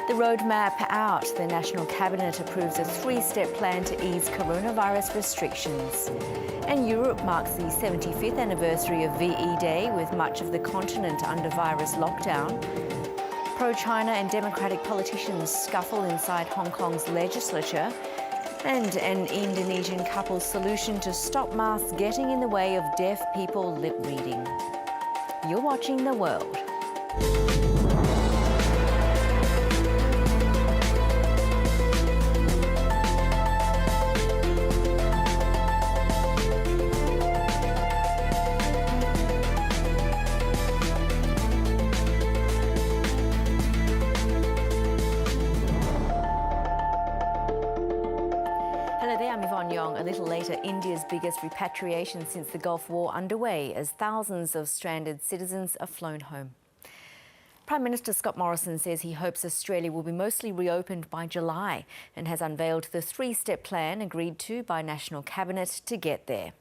The roadmap out. The National Cabinet approves a three-step plan to ease coronavirus restrictions. And Europe marks the 75th anniversary of VE Day, with much of the continent under virus lockdown. Pro-China and democratic politicians scuffle inside Hong Kong's legislature. And an Indonesian couple's solution to stop masks getting in the way of deaf people lip reading. You're watching The World. I'm Yvonne Yong. A little later, India's biggest repatriation since the Gulf War underway as thousands of stranded citizens are flown home. Prime Minister Scott Morrison says he hopes Australia will be mostly reopened by July and has unveiled the three-step plan agreed to by National Cabinet to get there.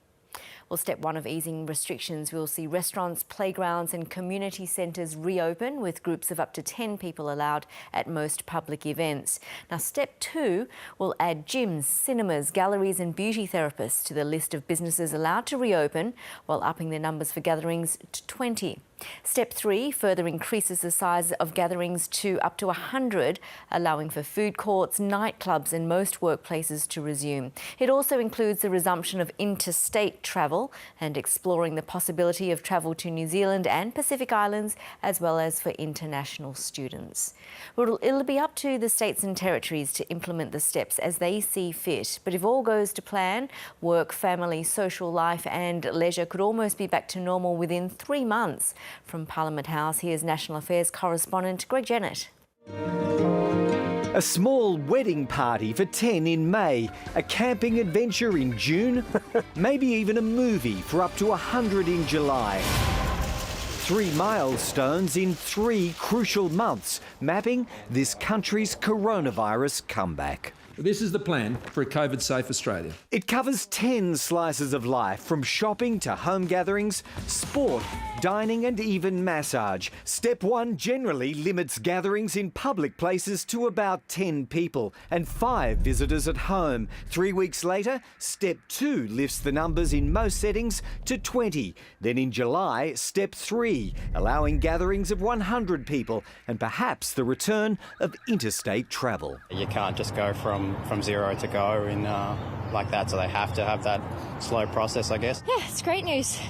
Well, step one of easing restrictions will see restaurants, playgrounds and community centres reopen, with groups of up to 10 people allowed at most public events. Now, step two will add gyms, cinemas, galleries and beauty therapists to the list of businesses allowed to reopen, while upping the numbers for gatherings to 20. Step three further increases the size of gatherings to up to 100, allowing for food courts, nightclubs and most workplaces to resume. It also includes the resumption of interstate travel and exploring the possibility of travel to New Zealand and Pacific Islands, as well as for international students. It'll be up to the states and territories to implement the steps as they see fit. But if all goes to plan, work, family, social life and leisure could almost be back to normal within 3 months. From Parliament House, here's National Affairs correspondent Greg Jennett. A small wedding party for 10 in May, a camping adventure in June, maybe even a movie for up to 100 in July. 3 milestones in 3 crucial months, mapping this country's coronavirus comeback. This is the plan for a COVID-safe Australia. It covers 10 slices of life, from shopping to home gatherings, sport, dining and even massage. Step 1 generally limits gatherings in public places to about 10 people and 5 visitors at home. 3 weeks later, Step 2 lifts the numbers in most settings to 20. Then in July, Step 3, allowing gatherings of 100 people and perhaps the return of interstate travel. You can't just go from zero to go in like that, so they have to have that slow process, I guess. Yeah, it's great news.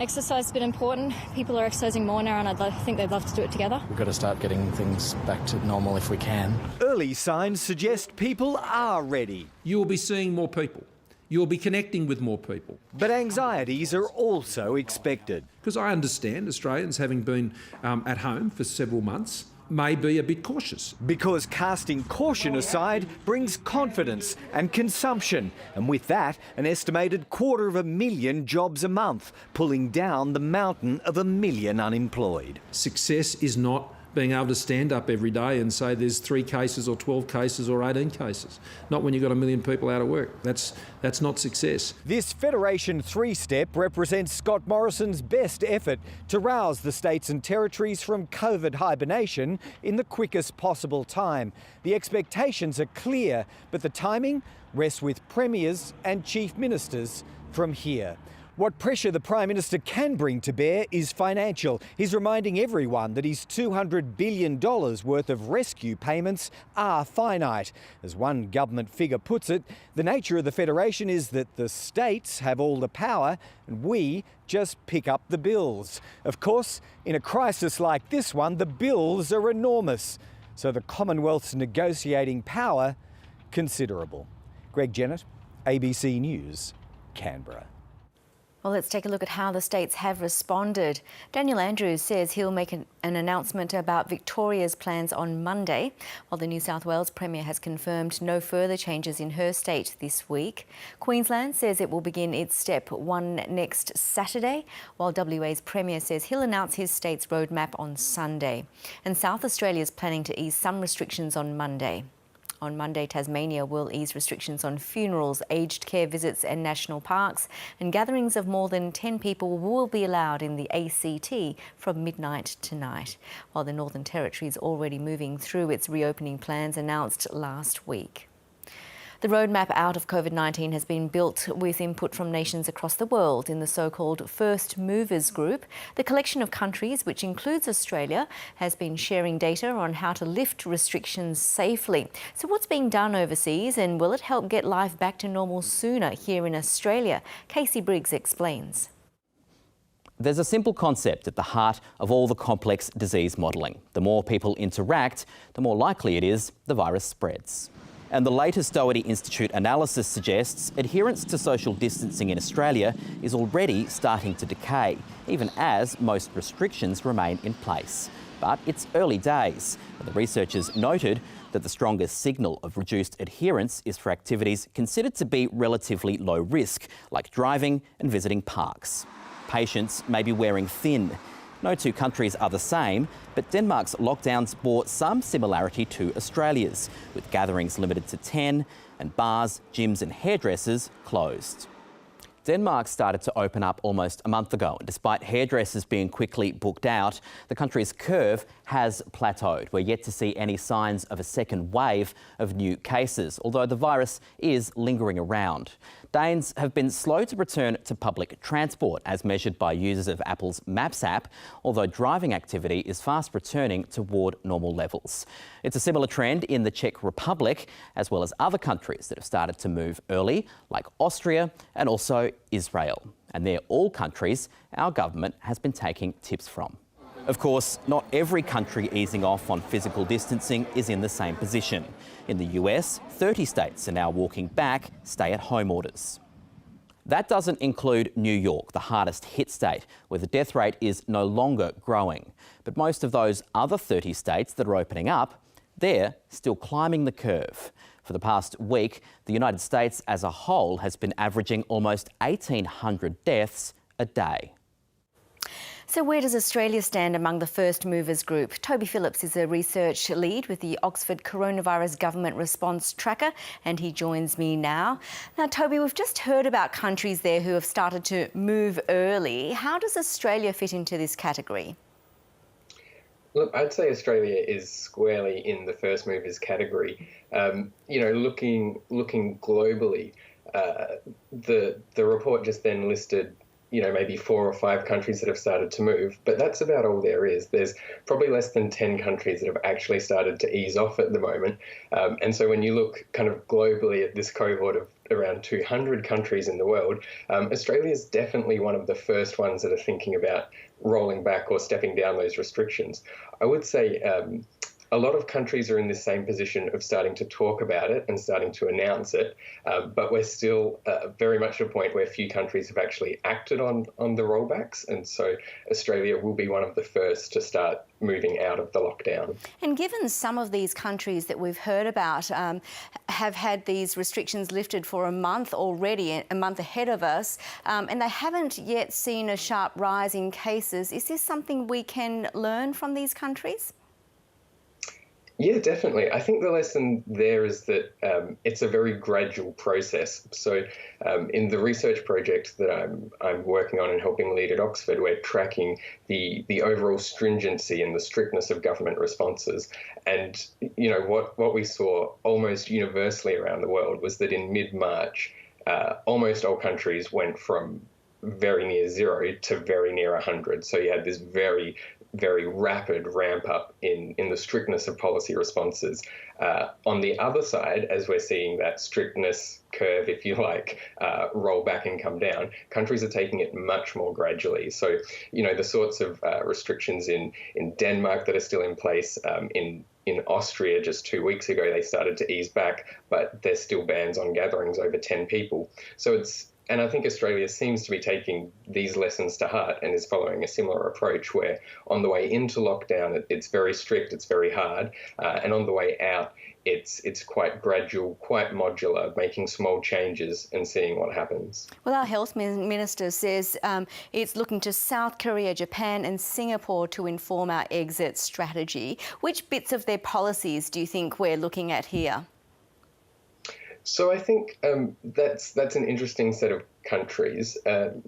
Exercise has been important. People are exercising more now, and I think they'd love to do it together. We've got to start getting things back to normal if we can. Early signs suggest people are ready. You will be seeing more people. You will be connecting with more people. But anxieties are also expected. Because I understand Australians, having been at home for several months, may be a bit cautious. Because casting caution aside brings confidence and consumption, and with that, an estimated 250,000 jobs a month, pulling down the mountain of 1 million unemployed. Success is not being able to stand up every day and say there's 3 cases or 12 cases or 18 cases. Not when you've got 1 million people out of work. That's not success. This Federation three-step represents Scott Morrison's best effort to rouse the states and territories from COVID hibernation in the quickest possible time. The expectations are clear, but the timing rests with premiers and chief ministers from here. What pressure the Prime Minister can bring to bear is financial. He's reminding everyone that his $200 billion worth of rescue payments are finite. As one government figure puts it, the nature of the Federation is that the states have all the power and we just pick up the bills. Of course, in a crisis like this one, the bills are enormous. So the Commonwealth's negotiating power, considerable. Greg Jennett, ABC News, Canberra. Well, let's take a look at how the states have responded. Daniel Andrews says he'll make an announcement about Victoria's plans on Monday, while the New South Wales Premier has confirmed no further changes in her state this week. Queensland says it will begin its step 1 next Saturday, while WA's Premier says he'll announce his state's roadmap on Sunday. And South Australia is planning to ease some restrictions on Monday. On Monday, Tasmania will ease restrictions on funerals, aged care visits and national parks, and gatherings of more than 10 people will be allowed in the ACT from midnight tonight, while the Northern Territory is already moving through its reopening plans announced last week. The roadmap out of COVID-19 has been built with input from nations across the world in the so-called First Movers Group. The collection of countries, which includes Australia, has been sharing data on how to lift restrictions safely. So what's being done overseas, and will it help get life back to normal sooner here in Australia? Casey Briggs explains. There's a simple concept at the heart of all the complex disease modelling. The more people interact, the more likely it is the virus spreads. And the latest Doherty Institute analysis suggests adherence to social distancing in Australia is already starting to decay, even as most restrictions remain in place. But it's early days. The researchers noted that the strongest signal of reduced adherence is for activities considered to be relatively low risk, like driving and visiting parks. Patients may be wearing thin. No two countries are the same, but Denmark's lockdowns bore some similarity to Australia's, with gatherings limited to 10 and bars, gyms and hairdressers closed. Denmark started to open up almost a month ago, and despite hairdressers being quickly booked out, the country's curve has plateaued. We're yet to see any signs of a second wave of new cases, although the virus is lingering around. Danes have been slow to return to public transport, as measured by users of Apple's Maps app, although driving activity is fast returning toward normal levels. It's a similar trend in the Czech Republic, as well as other countries that have started to move early, like Austria and also Israel. And they're all countries our government has been taking tips from. Of course, not every country easing off on physical distancing is in the same position. In the US, 30 states are now walking back stay-at-home orders. That doesn't include New York, the hardest hit state, where the death rate is no longer growing. But most of those other 30 states that are opening up, they're still climbing the curve. For the past week, the United States as a whole has been averaging almost 1,800 deaths a day. So where does Australia stand among the First Movers Group? Toby Phillips is a research lead with the Oxford Coronavirus Government Response Tracker, and he joins me now. Now, Toby, we've just heard about countries there who have started to move early. How does Australia fit into this category? Look, I'd say Australia is squarely in the first movers category. Looking globally, the report just then listed maybe 4 or 5 countries that have started to move, but that's about all there is. There's probably less than 10 countries that have actually started to ease off at the moment. And so when you look kind of globally at this cohort of around 200 countries in the world, Australia is definitely one of the first ones that are thinking about rolling back or stepping down those restrictions. I would say a lot of countries are in the same position of starting to talk about it and starting to announce it, but we're still very much at a point where few countries have actually acted on the rollbacks, and so Australia will be one of the first to start moving out of the lockdown. And given some of these countries that we've heard about have had these restrictions lifted for a month already, a month ahead of us, and they haven't yet seen a sharp rise in cases, is this something we can learn from these countries? Yeah, definitely. I think the lesson there is that it's a very gradual process. So in the research project that I'm working on and helping lead at Oxford, we're tracking the overall stringency and the strictness of government responses. And, what we saw almost universally around the world was that in mid-March, almost all countries went from very near 0 to very near 100. So you had this very, very rapid ramp up in the strictness of policy responses. On the other side, as we're seeing that strictness curve, if you like, roll back and come down, countries are taking it much more gradually. So, the sorts of restrictions in Denmark that are still in place, in Austria just 2 weeks ago, they started to ease back, but there's still bans on gatherings over 10 people. So and I think Australia seems to be taking these lessons to heart and is following a similar approach where on the way into lockdown, it's very strict, it's very hard, and on the way out, it's quite gradual, quite modular, making small changes and seeing what happens. Well, our health minister says it's looking to South Korea, Japan and Singapore to inform our exit strategy. Which bits of their policies do you think we're looking at here? So I think that's an interesting set of countries.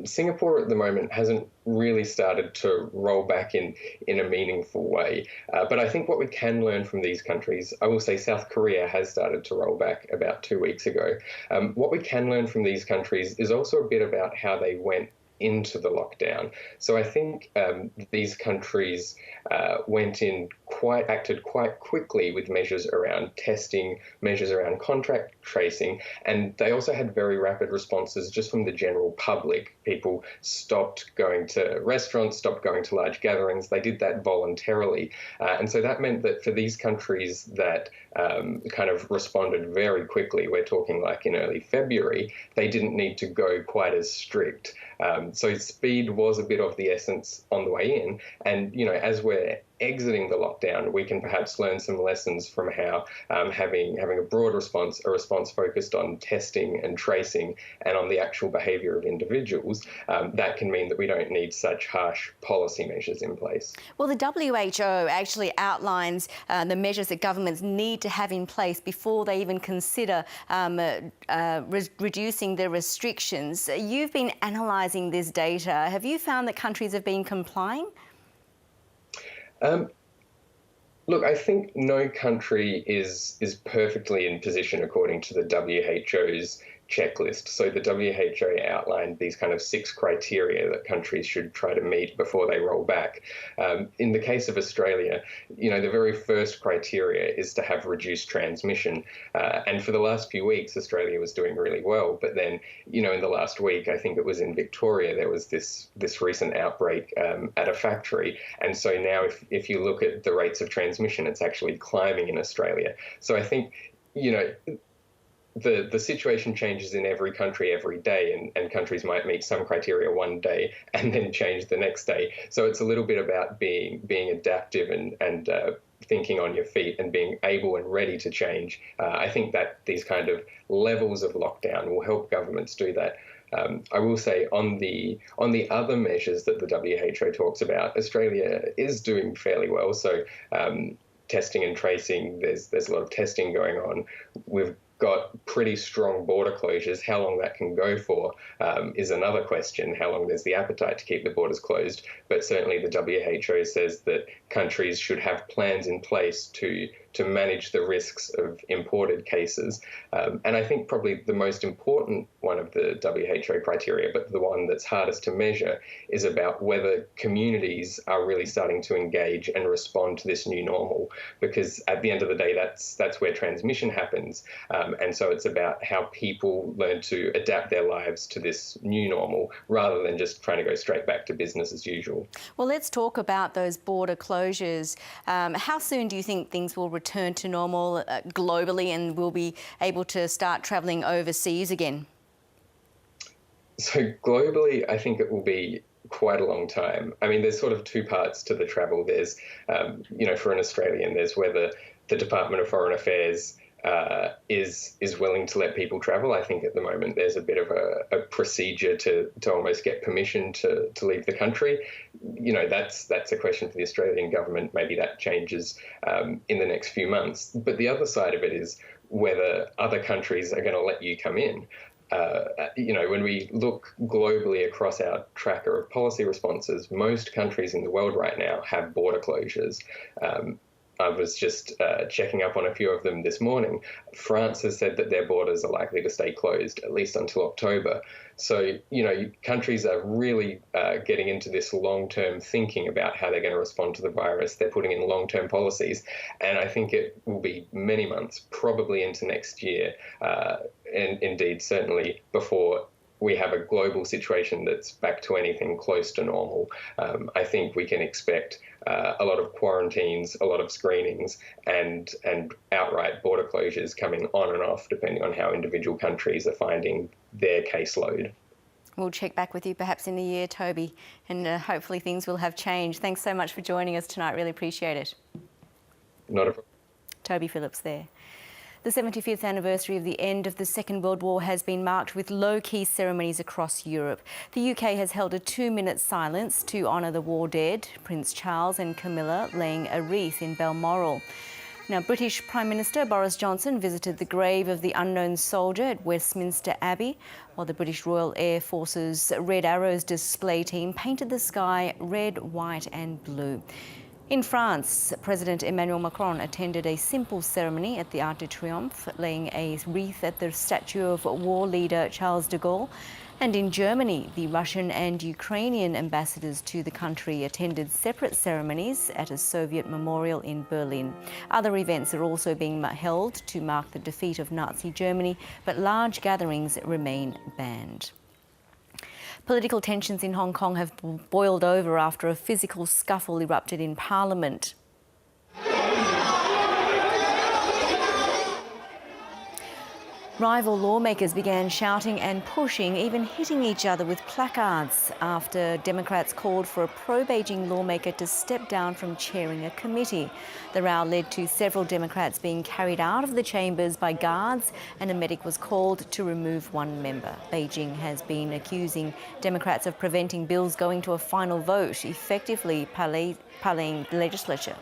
Singapore at the moment hasn't really started to roll back in a meaningful way. But I think what we can learn from these countries, I will say South Korea has started to roll back about 2 weeks ago. What we can learn from these countries is also a bit about how they went into the lockdown. So I think these countries acted quite quickly with measures around testing, measures around contact tracing, and they also had very rapid responses just from the general public. People stopped going to restaurants, stopped going to large gatherings. They did that voluntarily. And so that meant that for these countries that kind of responded very quickly, we're talking like in early February, they didn't need to go quite as strict. So speed was a bit of the essence on the way in. And, as we're exiting the lockdown, we can perhaps learn some lessons from how having a broad response, a response focused on testing and tracing and on the actual behaviour of individuals, that can mean that we don't need such harsh policy measures in place. Well, the WHO actually outlines the measures that governments need to have in place before they even consider reducing the restrictions. You've been analysing this data. Have you found that countries have been complying? Look, I think no country is perfectly in position according to the WHO's checklist. So the WHO outlined these kind of 6 criteria that countries should try to meet before they roll back. In the case of Australia, the very first criteria is to have reduced transmission. And for the last few weeks, Australia was doing really well. But then, in the last week, I think it was in Victoria, there was this recent outbreak at a factory. And so now if you look at the rates of transmission, it's actually climbing in Australia. So I think, the situation changes in every country every day, and countries might meet some criteria one day and then change the next day. So it's a little bit about being adaptive and thinking on your feet and being able and ready to change. I think that these kind of levels of lockdown will help governments do that. I will say on the other measures that the WHO talks about, Australia is doing fairly well. So testing and tracing, there's a lot of testing going on. We've got pretty strong border closures. How long that can go for is another question, how long there's the appetite to keep the borders closed. But certainly the WHO says that countries should have plans in place to manage the risks of imported cases. And I think probably the most important one of the WHO criteria, but the one that's hardest to measure, is about whether communities are really starting to engage and respond to this new normal. Because at the end of the day, that's where transmission happens. And so it's about how people learn to adapt their lives to this new normal rather than just trying to go straight back to business as usual. Well, let's talk about those border closures. How soon do you think things will return to normal globally and we'll be able to start travelling overseas again? So globally, I think it will be quite a long time. I mean, there's sort of 2 parts to the travel. There's, for an Australian, there's whether the Department of Foreign Affairs is willing to let people travel. I think at the moment there's a bit of a procedure to almost get permission to leave the country. That's a question for the Australian government. Maybe that changes in the next few months. But the other side of it is whether other countries are going to let you come in. When we look globally across our tracker of policy responses, most countries in the world right now have border closures. I was just checking up on a few of them this morning. France has said that their borders are likely to stay closed at least until October. So, countries are really getting into this long-term thinking about how they're going to respond to the virus. They're putting in long-term policies. And I think it will be many months, probably into next year, and indeed certainly before we have a global situation that's back to anything close to normal. I think we can expect a lot of quarantines, a lot of screenings, and outright border closures coming on and off, depending on how individual countries are finding their caseload. We'll check back with you perhaps in a year, Toby, and hopefully things will have changed. Thanks so much for joining us tonight. Really appreciate it. Not a problem. Toby Phillips there. The 75th anniversary of the end of the Second World War has been marked with low-key ceremonies across Europe. The UK has held a 2-minute silence to honour the war dead, Prince Charles and Camilla laying a wreath in Balmoral. Now, British Prime Minister Boris Johnson visited the grave of the unknown soldier at Westminster Abbey, while the British Royal Air Force's Red Arrows display team painted the sky red, white and blue. In France, President Emmanuel Macron attended a simple ceremony at the Arc de Triomphe, laying a wreath at the statue of war leader Charles de Gaulle. And in Germany, the Russian and Ukrainian ambassadors to the country attended separate ceremonies at a Soviet memorial in Berlin. Other events are also being held to mark the defeat of Nazi Germany, but large gatherings remain banned. Political tensions in Hong Kong have boiled over after a physical scuffle erupted in Parliament. Rival lawmakers began shouting and pushing, even hitting each other with placards after Democrats called for a pro-Beijing lawmaker to step down from chairing a committee. The row led to several Democrats being carried out of the chambers by guards, and a medic was called to remove one member. Beijing has been accusing Democrats of preventing bills going to a final vote, effectively paralysing legislature.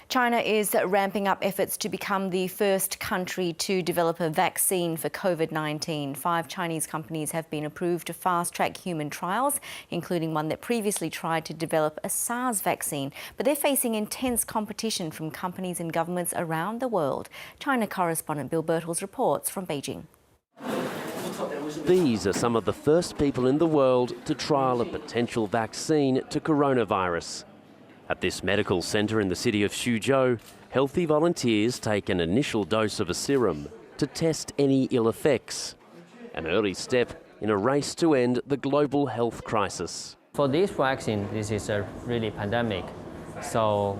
China is ramping up efforts to become the first country to develop a vaccine for COVID-19. 5 Chinese companies have been approved to fast-track human trials, including one that previously tried to develop a SARS vaccine. But they're facing intense competition from companies and governments around the world. China correspondent Bill Birtles reports from Beijing. These are some of the first people in the world to trial a potential vaccine to coronavirus. At this medical centre in the city of Suzhou, healthy volunteers take an initial dose of a serum to test any ill effects, an early step in a race to end the global health crisis. For this vaccine, this is a really pandemic, so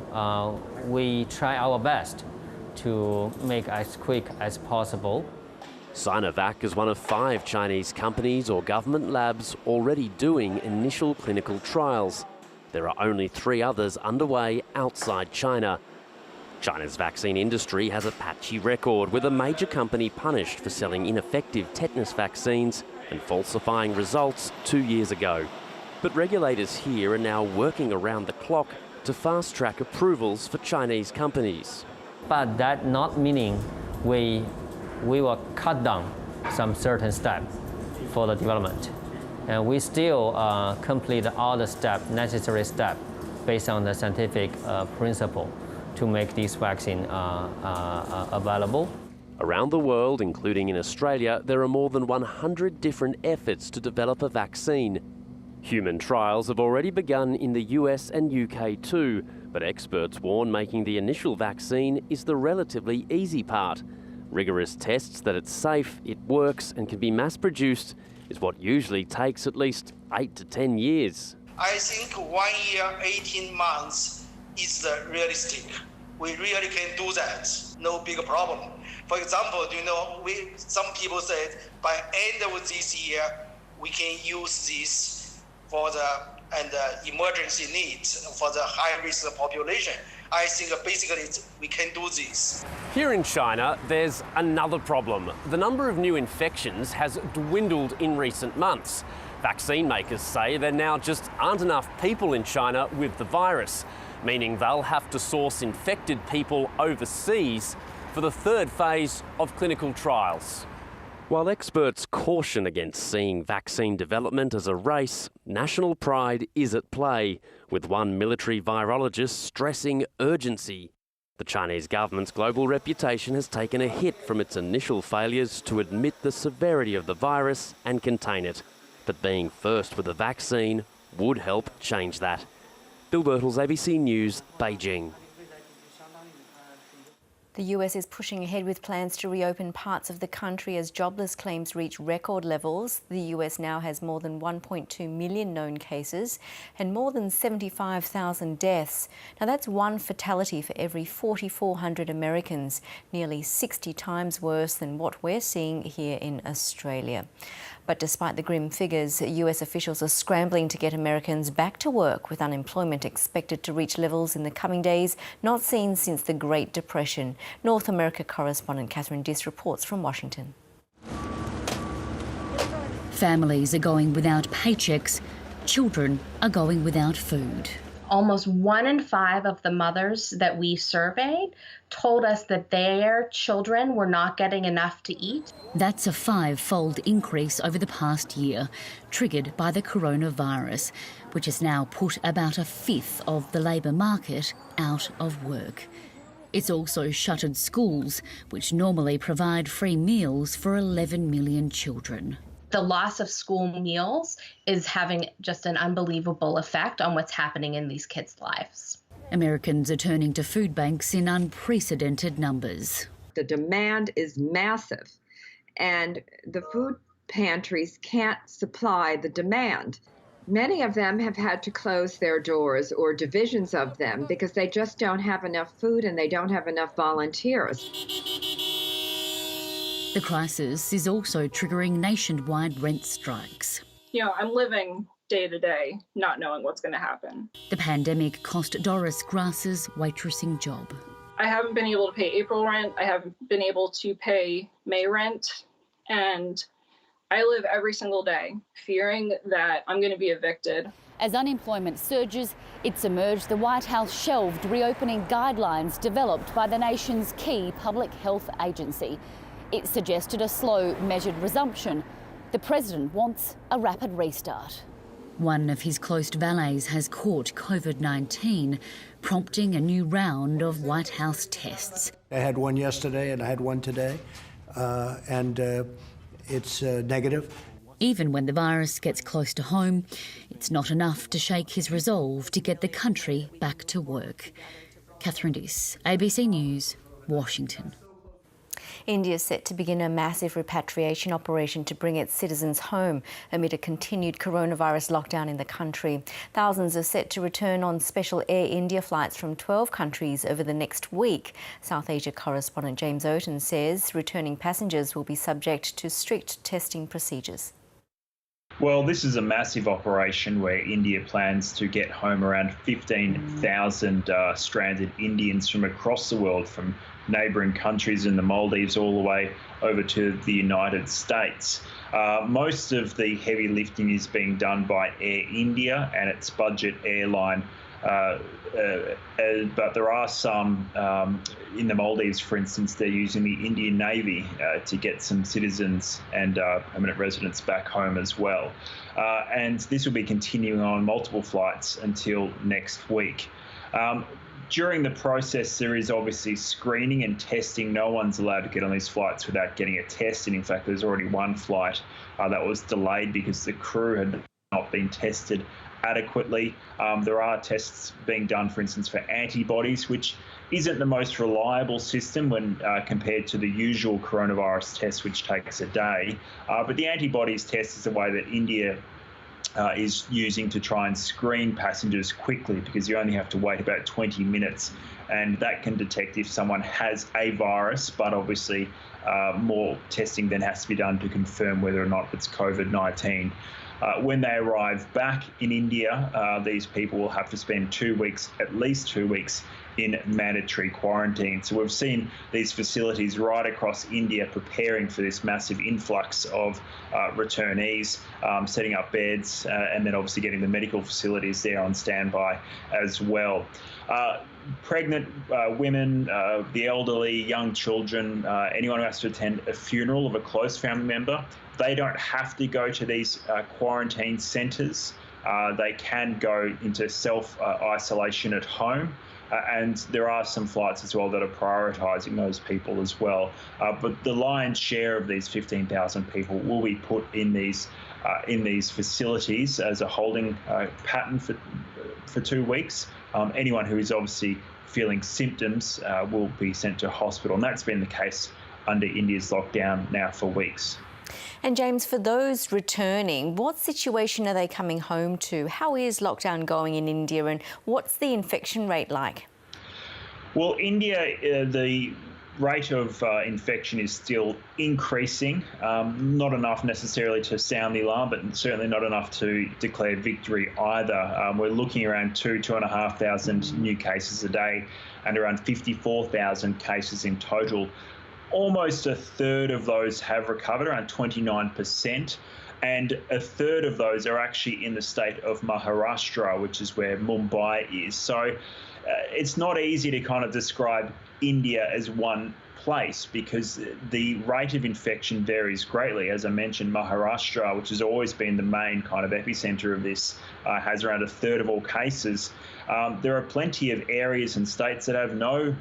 we try our best to make as quick as possible. Sinovac is one of 5 Chinese companies or government labs already doing initial clinical trials. There are only 3 others underway outside China. China's vaccine industry has a patchy record, with a major company punished for selling ineffective tetanus vaccines and falsifying results 2 years ago. But regulators here are now working around the clock to fast-track approvals for Chinese companies. But that not meaning we will cut down some certain steps for the development. And we still complete all the necessary steps based on the scientific principle to make this vaccine available. Around the world, including in Australia, there are more than 100 different efforts to develop a vaccine. Human trials have already begun in the US and UK too, but experts warn making the initial vaccine is the relatively easy part. Rigorous tests that it's safe, it works and can be mass-produced is what usually takes at least 8 to 10 years. I think 1 year, 18 months is realistic. We really can do that, no big problem. For example, some people said by end of this year, we can use this for the emergency needs for the high-risk population. I think basically we can do this. Here in China, there's another problem. The number of new infections has dwindled in recent months. Vaccine makers say there now just aren't enough people in China with the virus, meaning they'll have to source infected people overseas for the 3rd phase of clinical trials. While experts caution against seeing vaccine development as a race, national pride is at play, with one military virologist stressing urgency. The Chinese government's global reputation has taken a hit from its initial failures to admit the severity of the virus and contain it. But being first with a vaccine would help change that. Bill Birtles, ABC News, Beijing. The US is pushing ahead with plans to reopen parts of the country as jobless claims reach record levels. The US now has more than 1.2 million known cases and more than 75,000 deaths. Now that's 1 fatality for every 4,400 Americans, nearly 60 times worse than what we're seeing here in Australia. But despite the grim figures, US officials are scrambling to get Americans back to work, with unemployment expected to reach levels in the coming days not seen since the Great Depression. North America correspondent Catherine Diss reports from Washington. Families are going without paychecks. Children are going without food. almost 1 in 5 of the mothers that we surveyed told us that their children were not getting enough to eat. That's a 5-fold increase over the past year, triggered by the coronavirus, which has now put about a fifth of the labour market out of work. It's also shuttered schools, which normally provide free meals for 11 million children. The loss of school meals is having just an unbelievable effect on what's happening in these kids' lives. Americans are turning to food banks in unprecedented numbers. The demand is massive, and the food pantries can't supply the demand. Many of them have had to close their doors, or divisions of them, because they just don't have enough food and they don't have enough volunteers. The crisis is also triggering nationwide rent strikes. I'm living day to day, not knowing what's going to happen. The pandemic cost Doris Grass's waitressing job. I haven't been able to pay April rent. I haven't been able to pay May rent. And I live every single day fearing that I'm going to be evicted. As unemployment surges, it's emerged the White House shelved reopening guidelines developed by the nation's key public health agency. It suggested a slow, measured resumption. The president wants a rapid restart. One of his close valets has caught COVID-19, prompting a new round of White House tests. I had one yesterday and I had one today, and it's negative. Even when the virus gets close to home, it's not enough to shake his resolve to get the country back to work. Catherine Diss, ABC News, Washington. India is set to begin a massive repatriation operation to bring its citizens home amid a continued coronavirus lockdown in the country. Thousands are set to return on special Air India flights from 12 countries over the next week. South Asia correspondent James Oaten says returning passengers will be subject to strict testing procedures. Well, this is a massive operation where India plans to get home around 15,000 stranded Indians from across the world, from neighbouring countries in the Maldives all the way over to the United States. Most of the heavy lifting is being done by Air India and its budget airline. But there are some in the Maldives, for instance, they're using the Indian Navy to get some citizens and permanent residents back home as well. And this will be continuing on multiple flights until next week. During the process, there is obviously screening and testing. No one's allowed to get on these flights without getting a test. And in fact, there's already one flight that was delayed because the crew had not been tested adequately. There are tests being done, for instance, for antibodies, which isn't the most reliable system when compared to the usual coronavirus test, which takes a day. But the antibodies test is a way that India is using to try and screen passengers quickly, because you only have to wait about 20 minutes and that can detect if someone has a virus, but obviously more testing then has to be done to confirm whether or not it's COVID-19. When they arrive back in India, these people will have to spend 2 weeks, at least 2 weeks, in mandatory quarantine. So we've seen these facilities right across India preparing for this massive influx of returnees, setting up beds, and then obviously getting the medical facilities there on standby as well. Pregnant women, the elderly, young children, anyone who has to attend a funeral of a close family member, they don't have to go to these quarantine centres. They can go into self-isolation at home. And there are some flights as well that are prioritising those people as well. But the lion's share of these 15,000 people will be put in these facilities as a holding pattern for 2 weeks. Anyone who is obviously feeling symptoms will be sent to hospital, and that's been the case under India's lockdown now for weeks. And James, for those returning, what situation are they coming home to? How is lockdown going in India, and what's the infection rate like? Well, India, the rate of infection is still increasing. Not enough necessarily to sound the alarm, but certainly not enough to declare victory either. We're looking around 2,500 new cases a day and around 54,000 cases in total. Almost a third of those have recovered, around 29%. and a third of those are actually in the state of Maharashtra, which is where Mumbai is. So it's not easy to kind of describe India as one place because the rate of infection varies greatly. As I mentioned, Maharashtra, which has always been the main kind of epicenter of this, has around a third of all cases. There are plenty of areas and states that have no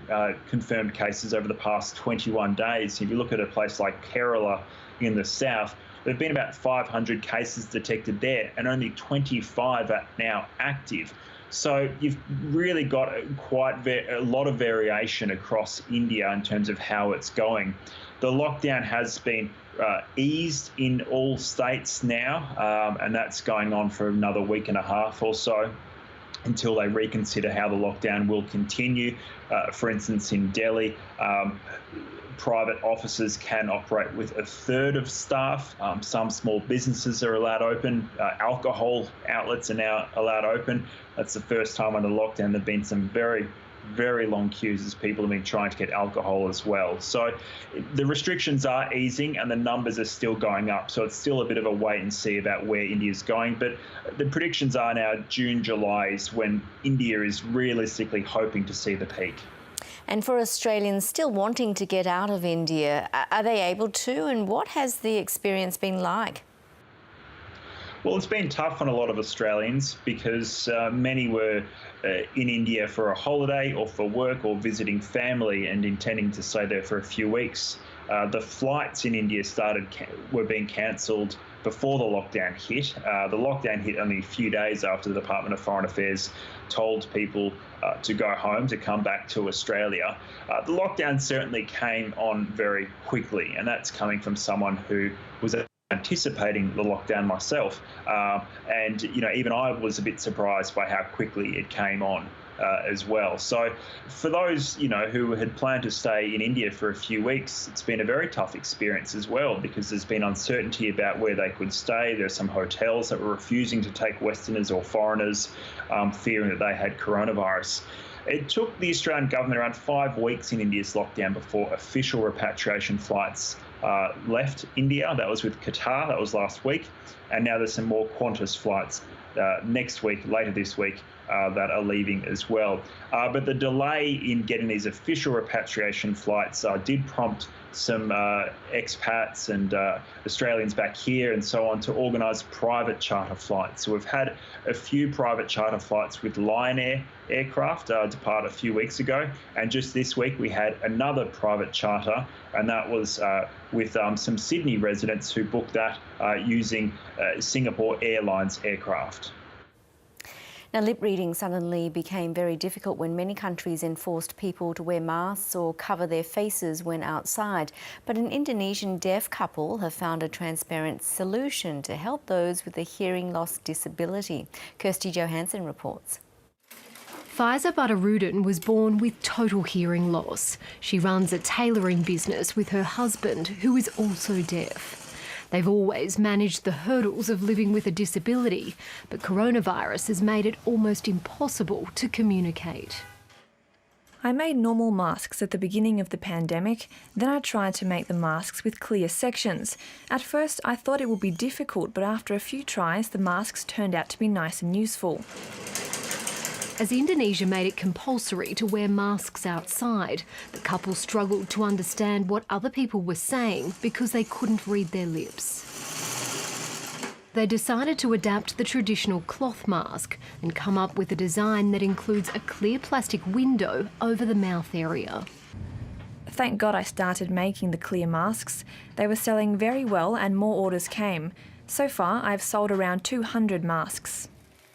confirmed cases over the past 21 days. If you look at a place like Kerala in the south, there have been about 500 cases detected there, and only 25 are now active. So you've really got quite a lot of variation across India in terms of how it's going. The lockdown has been eased in all states now, and that's going on for another week and a half or so until they reconsider how the lockdown will continue. For instance, in Delhi, private offices can operate with a third of staff. Some small businesses are allowed open. Alcohol outlets are now allowed open. That's the first time under lockdown there have been some very, very long queues as people have been trying to get alcohol as well. So the restrictions are easing and the numbers are still going up. So it's still a bit of a wait and see about where India's going. But the predictions are now June, July is when India is realistically hoping to see the peak. And for Australians still wanting to get out of India, are they able to? And what has the experience been like? Well, it's been tough on a lot of Australians because many were in India for a holiday or for work or visiting family and intending to stay there for a few weeks. The flights in India were being cancelled before the lockdown hit. The lockdown hit only a few days after the Department of Foreign Affairs told people to go home, to come back to Australia. The lockdown certainly came on very quickly, and that's coming from someone who was anticipating the lockdown myself. And, even I was a bit surprised by how quickly it came on as well. So for those, who had planned to stay in India for a few weeks, it's been a very tough experience as well because there's been uncertainty about where they could stay. There's some hotels that were refusing to take Westerners or foreigners, fearing that they had coronavirus. It took the Australian government around 5 weeks in India's lockdown before official repatriation flights left India. That was with Qatar, that was last week. And now there's some more Qantas flights next week, later this week, that are leaving as well. But the delay in getting these official repatriation flights did prompt some expats and Australians back here and so on to organise private charter flights. So we've had a few private charter flights with Lion Air aircraft depart a few weeks ago, and just this week we had another private charter, and that was with some Sydney residents who booked that using Singapore Airlines aircraft. Now, lip reading suddenly became very difficult when many countries enforced people to wear masks or cover their faces when outside. But an Indonesian deaf couple have found a transparent solution to help those with a hearing loss disability. Kirsty Johansson reports. Faiza Badarudin was born with total hearing loss. She runs a tailoring business with her husband, who is also deaf. They've always managed the hurdles of living with a disability, but coronavirus has made it almost impossible to communicate. I made normal masks at the beginning of the pandemic, then I tried to make the masks with clear sections. At first I thought it would be difficult, but after a few tries the masks turned out to be nice and useful. As Indonesia made it compulsory to wear masks outside, the couple struggled to understand what other people were saying because they couldn't read their lips. They decided to adapt the traditional cloth mask and come up with a design that includes a clear plastic window over the mouth area. Thank God I started making the clear masks. They were selling very well and more orders came. So far, I've sold around 200 masks.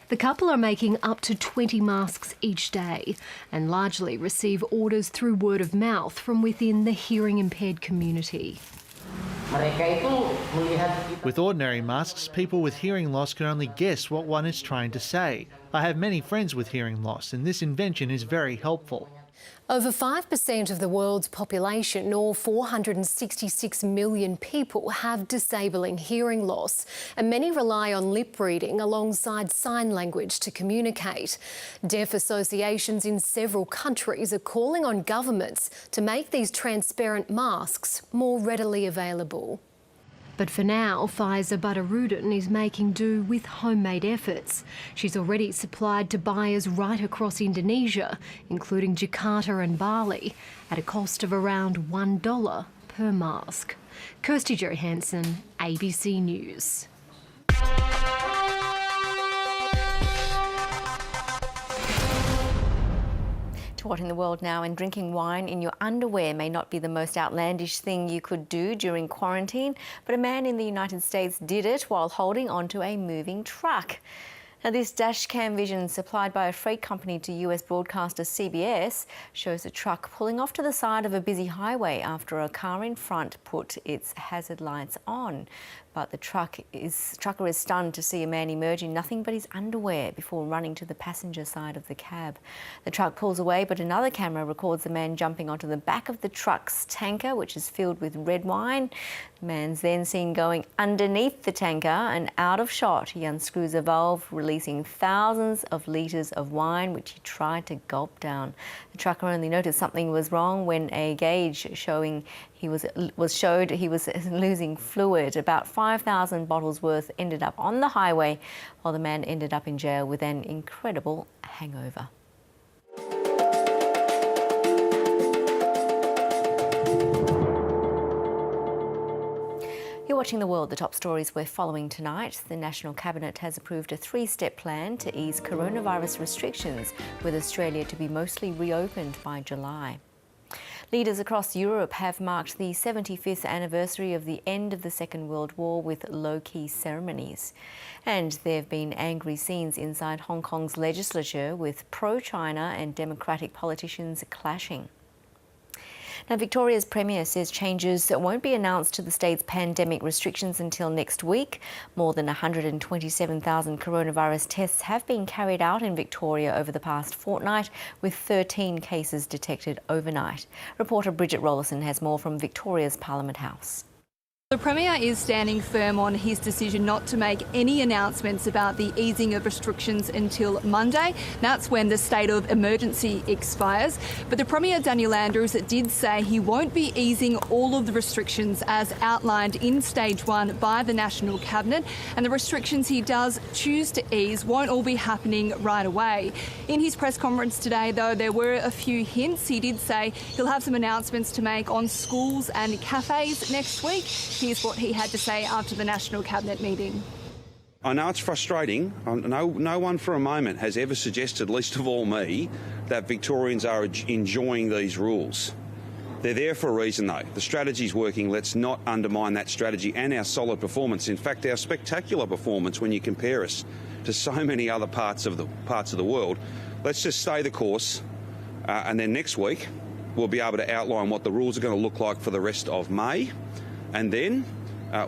The couple are making up to 20 masks each day and largely receive orders through word of mouth from within the hearing-impaired community. With ordinary masks, people with hearing loss can only guess what one is trying to say. I have many friends with hearing loss, and this invention is very helpful. Over 5% of the world's population, or 466 million people, have disabling hearing loss, and many rely on lip reading alongside sign language to communicate. Deaf associations in several countries are calling on governments to make these transparent masks more readily available. But for now, Pfizer Budderuddin is making do with homemade efforts. She's already supplied to buyers right across Indonesia, including Jakarta and Bali, at a cost of around $1 per mask. Kirsty Johansson, ABC News. To what in the world now, and drinking wine in your underwear may not be the most outlandish thing you could do during quarantine, but a man in the United States did it while holding onto a moving truck. Now, this dash cam vision supplied by a freight company to US broadcaster CBS shows a truck pulling off to the side of a busy highway after a car in front put its hazard lights on. But the trucker is stunned to see a man emerge in nothing but his underwear before running to the passenger side of the cab. The truck pulls away, but another camera records the man jumping onto the back of the truck's tanker, which is filled with red wine. The man's then seen going underneath the tanker, and out of shot, he unscrews a valve, releasing thousands of litres of wine, which he tried to gulp down. The trucker only noticed something was wrong when a gauge showed he was losing fluid. About 5,000 bottles worth ended up on the highway, while the man ended up in jail with an incredible hangover. You're watching The World, the top stories we're following tonight. The National Cabinet has approved a three-step plan to ease coronavirus restrictions, with Australia to be mostly reopened by July. Leaders across Europe have marked the 75th anniversary of the end of the Second World War with low-key ceremonies. And there have been angry scenes inside Hong Kong's legislature, with pro-China and democratic politicians clashing. Now, Victoria's Premier says changes won't be announced to the state's pandemic restrictions until next week. More than 127,000 coronavirus tests have been carried out in Victoria over the past fortnight, with 13 cases detected overnight. Reporter Bridget Rollison has more from Victoria's Parliament House. The Premier is standing firm on his decision not to make any announcements about the easing of restrictions until Monday. That's when the state of emergency expires. But the Premier, Daniel Andrews, did say he won't be easing all of the restrictions as outlined in Stage 1 by the National Cabinet. And the restrictions he does choose to ease won't all be happening right away. In his press conference today, though, there were a few hints. He did say he'll have some announcements to make on schools and cafes next week. Here's what he had to say after the National Cabinet meeting. I know it's frustrating. No one for a moment has ever suggested, least of all me, that Victorians are enjoying these rules. They're there for a reason, though. The strategy's working. Let's not undermine that strategy and our solid performance. In fact, our spectacular performance when you compare us to so many other parts of the world. Let's just stay the course, and then next week we'll be able to outline what the rules are going to look like for the rest of May. And then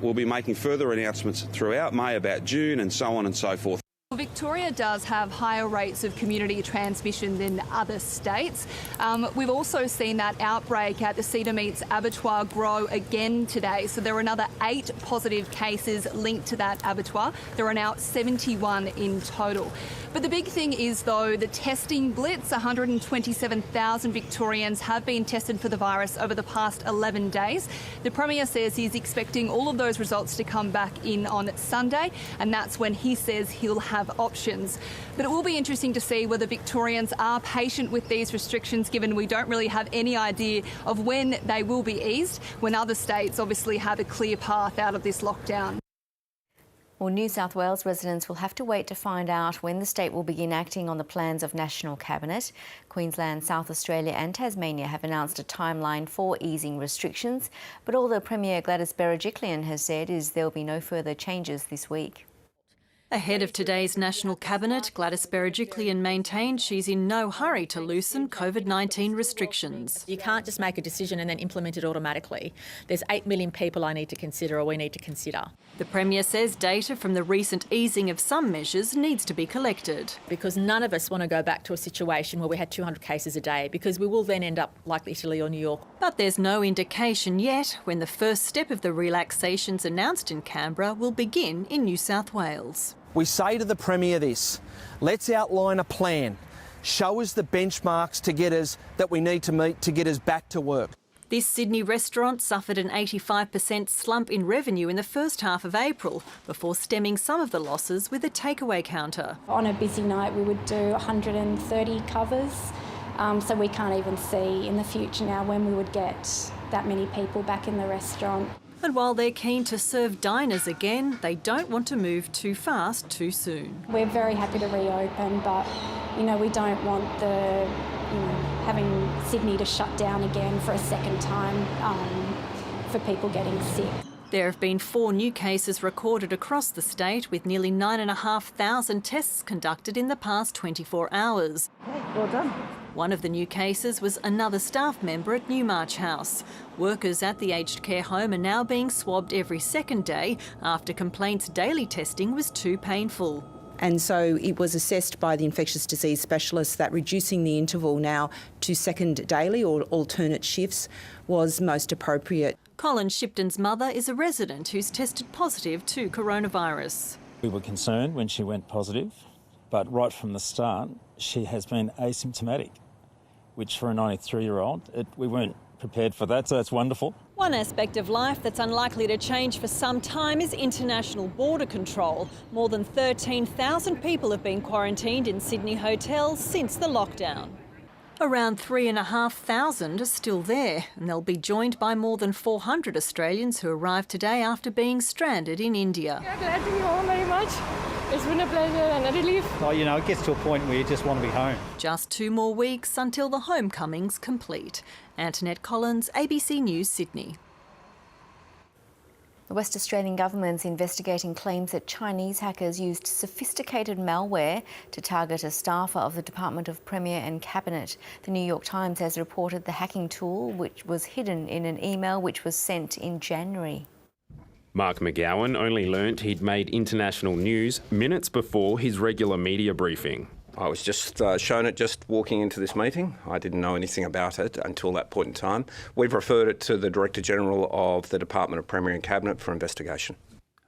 we'll be making further announcements throughout May about June and so on and so forth. Victoria does have higher rates of community transmission than other states. We've also seen that outbreak at the Cedar Meats abattoir grow again today. So there are another 8 positive cases linked to that abattoir. There are now 71 in total. But the big thing is, though, the testing blitz. 127,000 Victorians have been tested for the virus over the past 11 days. The Premier says he's expecting all of those results to come back in on Sunday, and that's when he says he'll have options. But it will be interesting to see whether Victorians are patient with these restrictions, given we don't really have any idea of when they will be eased, when other states obviously have a clear path out of this lockdown. Well, New South Wales residents will have to wait to find out when the state will begin acting on the plans of National Cabinet. Queensland, South Australia and Tasmania have announced a timeline for easing restrictions, but all the Premier Gladys Berejiklian has said is there'll be no further changes this week. Ahead of today's National Cabinet, Gladys Berejiklian maintained she's in no hurry to loosen COVID-19 restrictions. You can't just make a decision and then implement it automatically. There's 8 million people I need to consider, or we need to consider. The Premier says data from the recent easing of some measures needs to be collected. Because none of us want to go back to a situation where we had 200 cases a day, because we will then end up like Italy or New York. But there's no indication yet when the first step of the relaxations announced in Canberra will begin in New South Wales. We say to the Premier this: let's outline a plan. Show us the benchmarks to get us that we need to meet to get us back to work. This Sydney restaurant suffered an 85% slump in revenue in the first half of April before stemming some of the losses with a takeaway counter. On a busy night we would do 130 covers, so we can't even see in the future now when we would get that many people back in the restaurant. And while they're keen to serve diners again, they don't want to move too fast too soon. We're very happy to reopen, but we don't want having Sydney to shut down again for a second time for people getting sick. There have been 4 new cases recorded across the state, with nearly 9,500 tests conducted in the past 24 hours. Well done. One of the new cases was another staff member at Newmarch House. Workers at the aged care home are now being swabbed every second day after complaints daily testing was too painful. And so it was assessed by the infectious disease specialist that reducing the interval now to second daily or alternate shifts was most appropriate. Colin Shipton's mother is a resident who's tested positive to coronavirus. We were concerned when she went positive, but right from the start she has been asymptomatic, which for a 93-year-old, we weren't prepared for that, so that's wonderful. One aspect of life that's unlikely to change for some time is international border control. More than 13,000 people have been quarantined in Sydney hotels since the lockdown. Around 3,500 are still there, and they'll be joined by more than 400 Australians who arrived today after being stranded in India. I'm glad to be home very much. It's been a pleasure and a relief. Well, it gets to a point where you just want to be home. Just 2 more weeks until the homecoming's complete. Antoinette Collins, ABC News, Sydney. The West Australian government's investigating claims that Chinese hackers used sophisticated malware to target a staffer of the Department of Premier and Cabinet. The New York Times has reported the hacking tool, which was hidden in an email which was sent in January. Mark McGowan only learnt he'd made international news minutes before his regular media briefing. I was just shown it just walking into this meeting. I didn't know anything about it until that point in time. We've referred it to the Director General of the Department of Premier and Cabinet for investigation.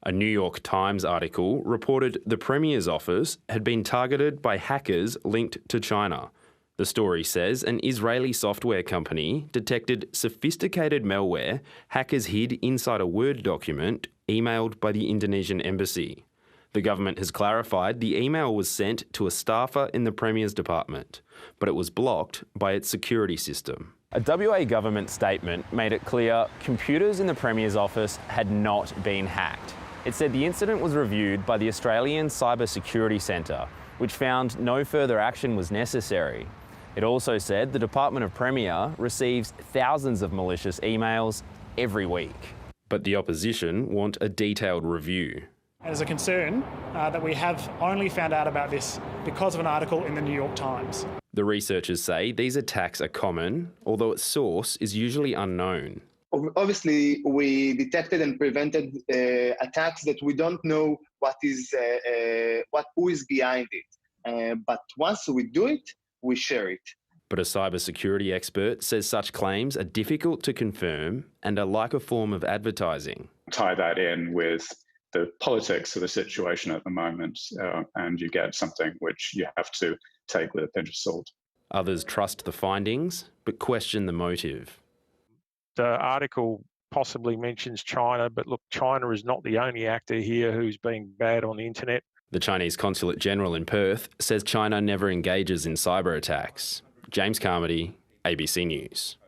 A New York Times article reported the Premier's office had been targeted by hackers linked to China. The story says an Israeli software company detected sophisticated malware hackers hid inside a Word document emailed by the Indonesian embassy. The government has clarified the email was sent to a staffer in the Premier's department, but it was blocked by its security system. A WA government statement made it clear computers in the Premier's office had not been hacked. It said the incident was reviewed by the Australian Cybersecurity Centre, which found no further action was necessary. It also said the Department of Premier receives thousands of malicious emails every week. But the opposition want a detailed review. There's a concern that we have only found out about this because of an article in the New York Times. The researchers say these attacks are common, although its source is usually unknown. Obviously, we detected and prevented attacks that we don't know who is behind it. But once we do it, we share it. But a cybersecurity expert says such claims are difficult to confirm and are like a form of advertising. Tie that in with the politics of the situation at the moment, and you get something which you have to take with a pinch of salt. Others trust the findings, but question the motive. The article possibly mentions China, but look, China is not the only actor here who's being bad on the internet. The Chinese Consulate General in Perth says China never engages in cyber attacks. James Carmody, ABC News.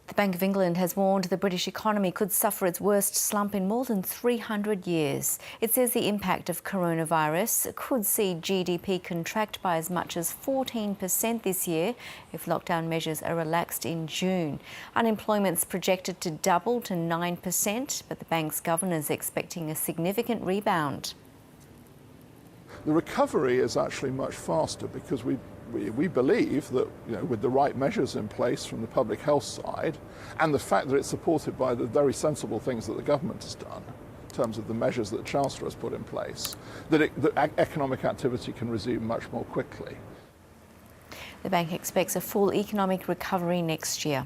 The Bank of England has warned the British economy could suffer its worst slump in more than 300 years. It says the impact of coronavirus could see GDP contract by as much as 14% this year if lockdown measures are relaxed in June. Unemployment's projected to double to 9%, but the bank's governor is expecting a significant rebound. The recovery is actually much faster because we believe that, with the right measures in place from the public health side and the fact that it's supported by the very sensible things that the government has done in terms of the measures that the Chancellor has put in place, that economic activity can resume much more quickly. The bank expects a full economic recovery next year.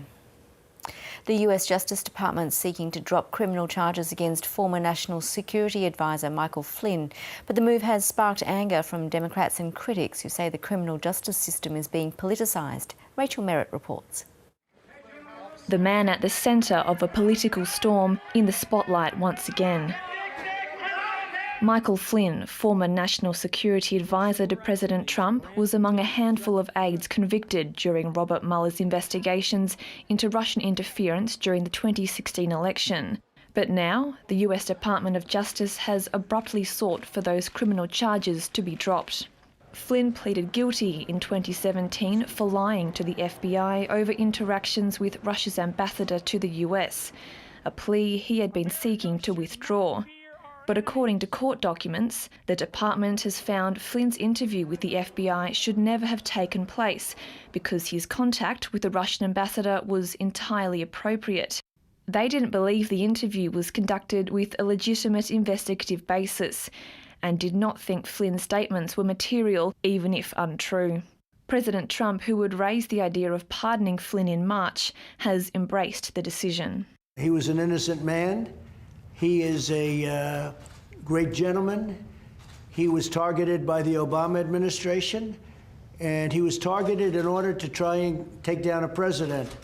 The US Justice Department seeking to drop criminal charges against former National Security Advisor Michael Flynn. But the move has sparked anger from Democrats and critics who say the criminal justice system is being politicised. Rachel Merritt reports. the man at the centre of a political storm in the spotlight once again. Michael Flynn, former National Security Advisor to President Trump, was among a handful of aides convicted during Robert Mueller's investigations into Russian interference during the 2016 election. But now, the US Department of Justice has abruptly sought for those criminal charges to be dropped. Flynn pleaded guilty in 2017 for lying to the FBI over interactions with Russia's ambassador to the US, a plea he had been seeking to withdraw. But according to court documents, the department has found Flynn's interview with the FBI should never have taken place because his contact with the Russian ambassador was entirely appropriate. They didn't believe the interview was conducted with a legitimate investigative basis and did not think Flynn's statements were material, even if untrue. President Trump, who had raised the idea of pardoning Flynn in March, has embraced the decision. He was an innocent man. He is a great gentleman. He was targeted by the Obama administration, and he was targeted in order to try and take down a president.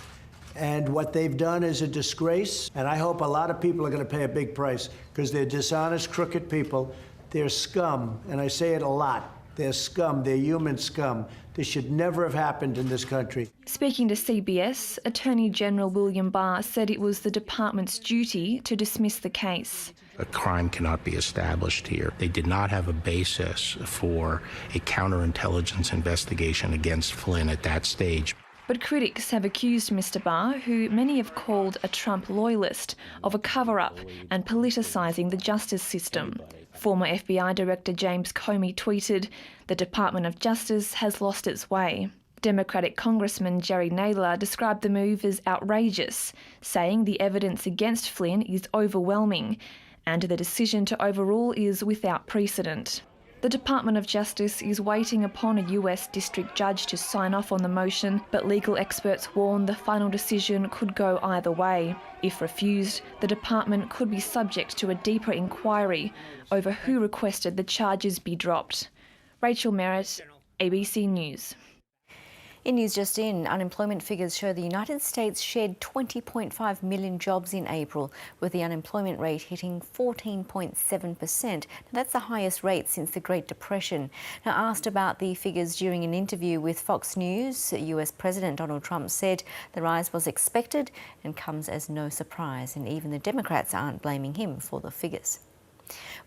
And what they've done is a disgrace, and I hope a lot of people are going to pay a big price because they're dishonest, crooked people. They're scum, and I say it a lot. They're scum. They're human scum. This should never have happened in this country. Speaking to CBS, Attorney General William Barr said it was the department's duty to dismiss the case. A crime cannot be established here. They did not have a basis for a counterintelligence investigation against Flynn at that stage. But critics have accused Mr. Barr, who many have called a Trump loyalist, of a cover-up and politicising the justice system. Former FBI Director James Comey tweeted, "The Department of Justice has lost its way." Democratic Congressman Jerry Nadler described the move as outrageous, saying the evidence against Flynn is overwhelming and the decision to overrule is without precedent. The Department of Justice is waiting upon a US district judge to sign off on the motion, but legal experts warn the final decision could go either way. If refused, the department could be subject to a deeper inquiry over who requested the charges be dropped. Rachel Merritt, ABC News. In News Just In, unemployment figures show the United States shed 20.5 million jobs in April, with the unemployment rate hitting 14.7%. That's the highest rate since the Great Depression. Now, asked about the figures during an interview with Fox News, US President Donald Trump said the rise was expected and comes as no surprise, and even the Democrats aren't blaming him for the figures.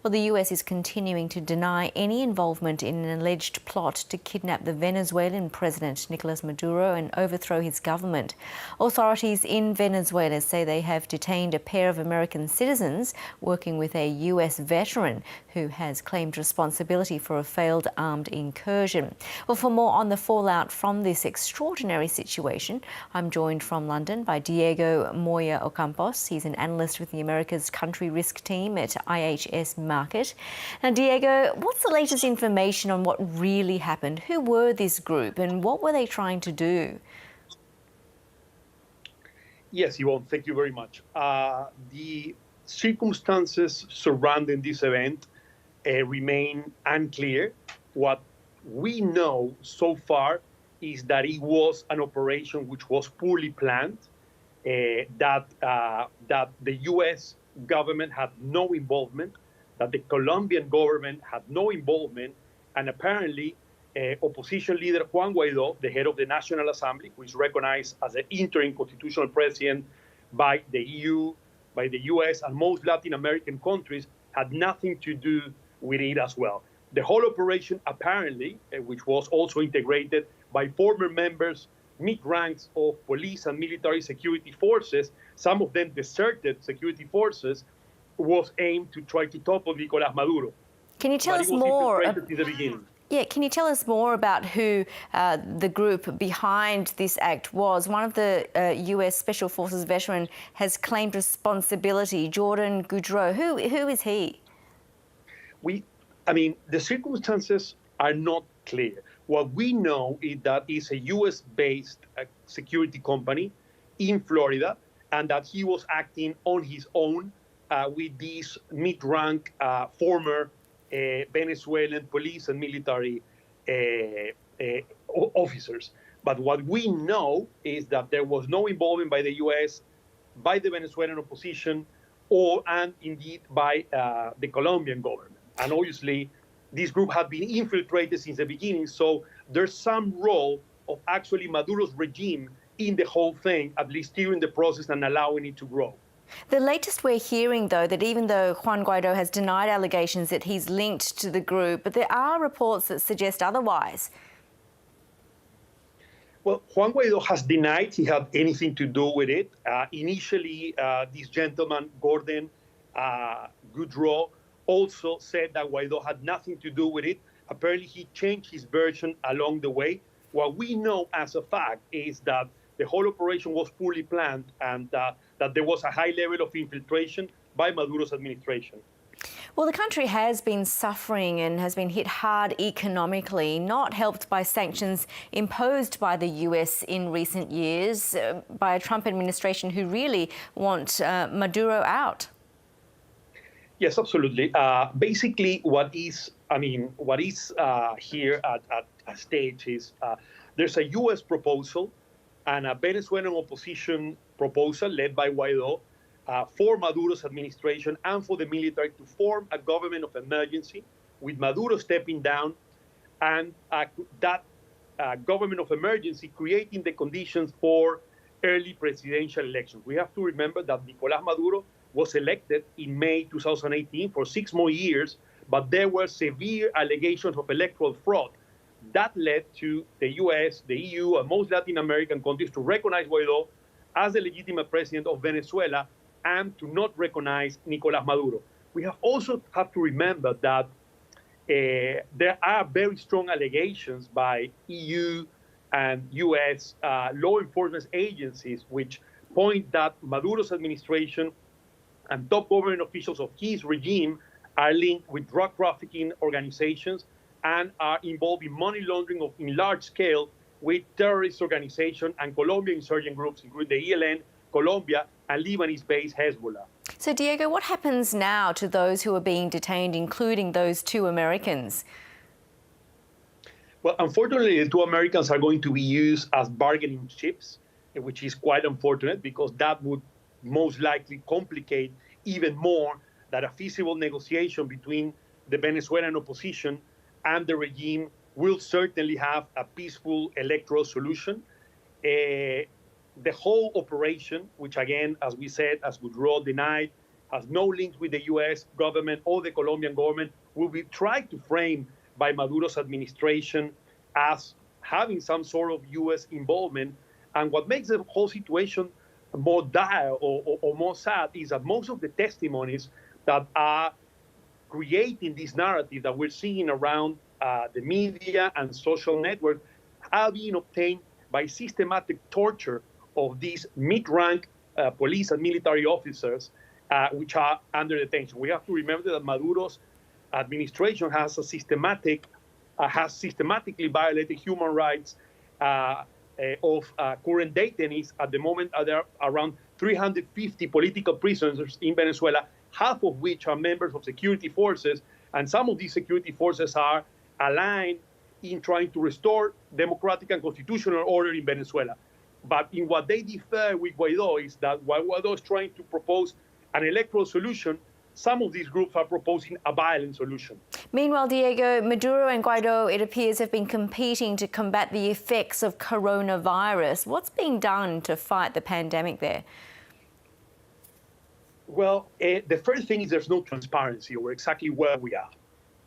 Well, the US is continuing to deny any involvement in an alleged plot to kidnap the Venezuelan President Nicolas Maduro and overthrow his government. Authorities in Venezuela say they have detained a pair of American citizens working with a US veteran who has claimed responsibility for a failed armed incursion. Well, for more on the fallout from this extraordinary situation, I'm joined from London by Diego Moya Ocampos. He's an analyst with the America's Country Risk Team at IHS Market. Now, Diego, what's the latest information on what really happened? Who were this group and what were they trying to do? Yes, Yvonne, thank you very much. The circumstances surrounding this event remain unclear. What we know so far is that it was an operation which was poorly planned, that the U.S. government had no involvement, that the Colombian government had no involvement, and apparently opposition leader Juan Guaidó, the head of the National Assembly, who is recognized as the interim constitutional president by the EU, by the US, and most Latin American countries, had nothing to do with it as well. The whole operation apparently, which was also integrated by former members, mid-ranks of police and military security forces, some of them deserted security forces, was aimed to try to topple Nicolas Maduro. Can you tell us more? The beginning. Yeah, can you tell us more about who the group behind this act was? One of the US Special Forces veteran has claimed responsibility, Jordan Goudreau. Who is he? The circumstances are not clear. What we know is that it's a US-based security company in Florida, and that he was acting on his own with these mid-rank former Venezuelan police and military officers. But what we know is that there was no involvement by the U.S., by the Venezuelan opposition, and indeed by the Colombian government. And obviously, this group had been infiltrated since the beginning, so there's some role of actually Maduro's regime in the whole thing, at least steering the process and allowing it to grow. The latest we're hearing, though, that even though Juan Guaido has denied allegations that he's linked to the group, but there are reports that suggest otherwise. Well, Juan Guaido has denied he had anything to do with it. Initially, this gentleman, Gordon Goodrow, also said that Guaido had nothing to do with it. Apparently, he changed his version along the way. What we know as a fact is that the whole operation was fully planned and that there was a high level of infiltration by Maduro's administration. Well, the country has been suffering and has been hit hard economically, not helped by sanctions imposed by the US in recent years by a Trump administration who really want Maduro out. Yes, absolutely. Basically, what is here at stage is there's a U.S. proposal and a Venezuelan opposition proposal led by Guaido for Maduro's administration and for the military to form a government of emergency with Maduro stepping down and that government of emergency creating the conditions for early presidential elections. We have to remember that Nicolás Maduro was elected in May 2018 for 6 more years, but there were severe allegations of electoral fraud. That led to the US, the EU, and most Latin American countries to recognize Guaido as the legitimate president of Venezuela and to not recognize Nicolás Maduro. We also have to remember that there are very strong allegations by EU and US law enforcement agencies which point that Maduro's administration and top government officials of his regime are linked with drug trafficking organizations and are involved in money laundering in large scale with terrorist organizations and Colombian insurgent groups, including the ELN, Colombia, and Lebanese-based Hezbollah. So, Diego, what happens now to those who are being detained, including those 2 Americans? Well, unfortunately, the 2 Americans are going to be used as bargaining chips, which is quite unfortunate because that would most likely complicate even more that a feasible negotiation between the Venezuelan opposition and the regime will certainly have a peaceful electoral solution. The whole operation, which again, as we said, as Goodrow denied, has no links with the US government or the Colombian government, will be tried to frame by Maduro's administration as having some sort of US involvement. And what makes the whole situation more dire or more sad is that most of the testimonies that are creating this narrative that we're seeing around the media and social networks have been obtained by systematic torture of these mid-rank police and military officers which are under detention. We have to remember that Maduro's administration has systematically violated human rights of current detainees. At the moment, there are around 350 political prisoners in Venezuela, half of which are members of security forces, and some of these security forces are aligned in trying to restore democratic and constitutional order in Venezuela. But in what they differ with Guaido is that while Guaido is trying to propose an electoral solution, some of these groups are proposing a violent solution. Meanwhile, Diego, Maduro and Guaido, it appears, have been competing to combat the effects of coronavirus. What's being done to fight the pandemic there? Well, the first thing is there's no transparency over exactly where we are.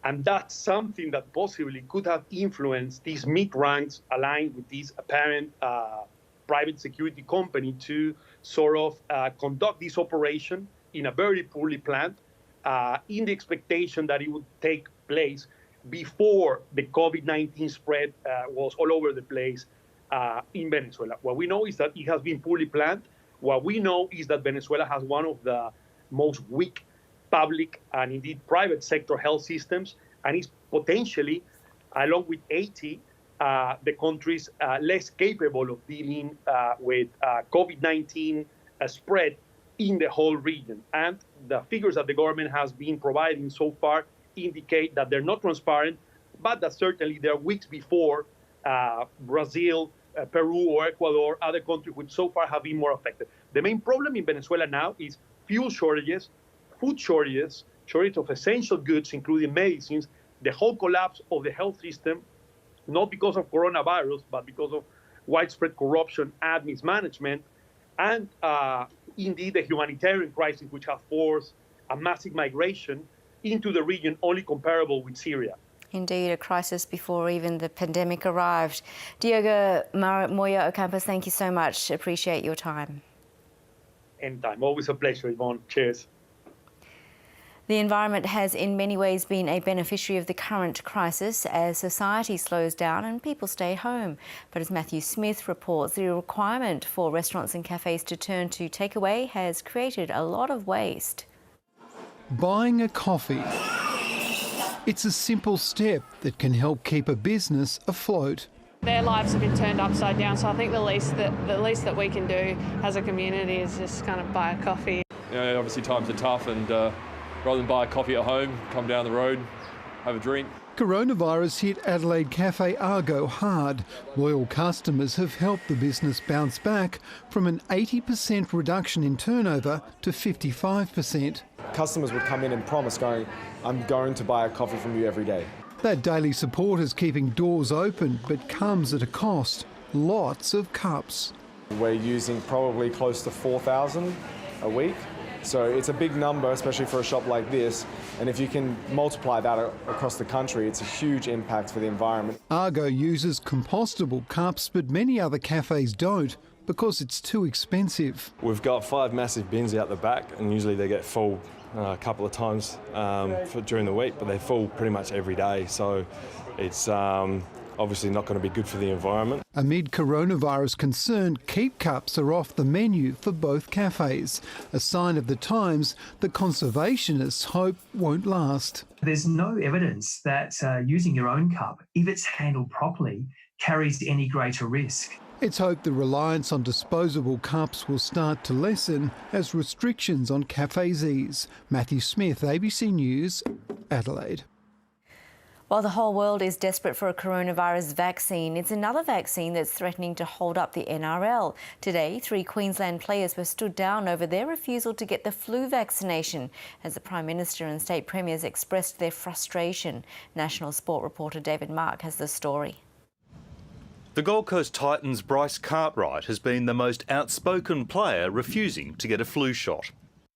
And that's something that possibly could have influenced these mid-ranks aligned with this apparent private security company to sort of conduct this operation in a very poorly planned, in the expectation that it would take place before the COVID-19 spread was all over the place in Venezuela. What we know is that it has been poorly planned. What we know is that Venezuela has one of the most weak public and indeed private sector health systems, and is potentially, along with Haiti, the countries less capable of dealing with COVID-19 spread in the whole region. And the figures that the government has been providing so far indicate that they're not transparent, but that certainly they're weeks before Brazil, Peru or Ecuador, other countries which so far have been more affected. The main problem in Venezuela now is fuel shortages, food shortages, shortage of essential goods, including medicines, the whole collapse of the health system, not because of coronavirus, but because of widespread corruption and mismanagement, and indeed the humanitarian crisis, which has forced a massive migration into the region only comparable with Syria. Indeed, a crisis before even the pandemic arrived. Diogo Moya Ocampos, thank you so much. Appreciate your time. Anytime. Always a pleasure, Yvonne. Cheers. The environment has in many ways been a beneficiary of the current crisis as society slows down and people stay home. But as Matthew Smith reports, the requirement for restaurants and cafes to turn to takeaway has created a lot of waste. Buying a coffee. It's a simple step that can help keep a business afloat. Their lives have been turned upside down, so I think the least that we can do as a community is just kind of buy a coffee. You know, obviously times are tough, and rather than buy a coffee at home, come down the road, have a drink. Coronavirus hit Adelaide Cafe Argo hard. Loyal customers have helped the business bounce back from an 80% reduction in turnover to 55%. Customers would come in and promise, going, I'm going to buy a coffee from you every day. That daily support is keeping doors open, but comes at a cost. Lots of cups. We're using probably close to 4,000 a week. So it's a big number, especially for a shop like this. And if you can multiply that across the country, it's a huge impact for the environment. Argo uses compostable cups, but many other cafes don't because it's too expensive. We've got 5 massive bins out the back, and usually they get full a couple of times during the week, but they're full pretty much every day. So it's obviously not going to be good for the environment. Amid coronavirus concern, keep cups are off the menu for both cafes, a sign of the times that conservationists hope won't last. There's no evidence that using your own cup, if it's handled properly, carries any greater risk. It's hoped the reliance on disposable cups will start to lessen as restrictions on cafes ease. Matthew Smith, ABC News, Adelaide. While the whole world is desperate for a coronavirus vaccine, it's another vaccine that's threatening to hold up the NRL. Today, 3 Queensland players were stood down over their refusal to get the flu vaccination as the Prime Minister and state premiers expressed their frustration. National Sport reporter David Mark has the story. The Gold Coast Titans' Bryce Cartwright has been the most outspoken player refusing to get a flu shot.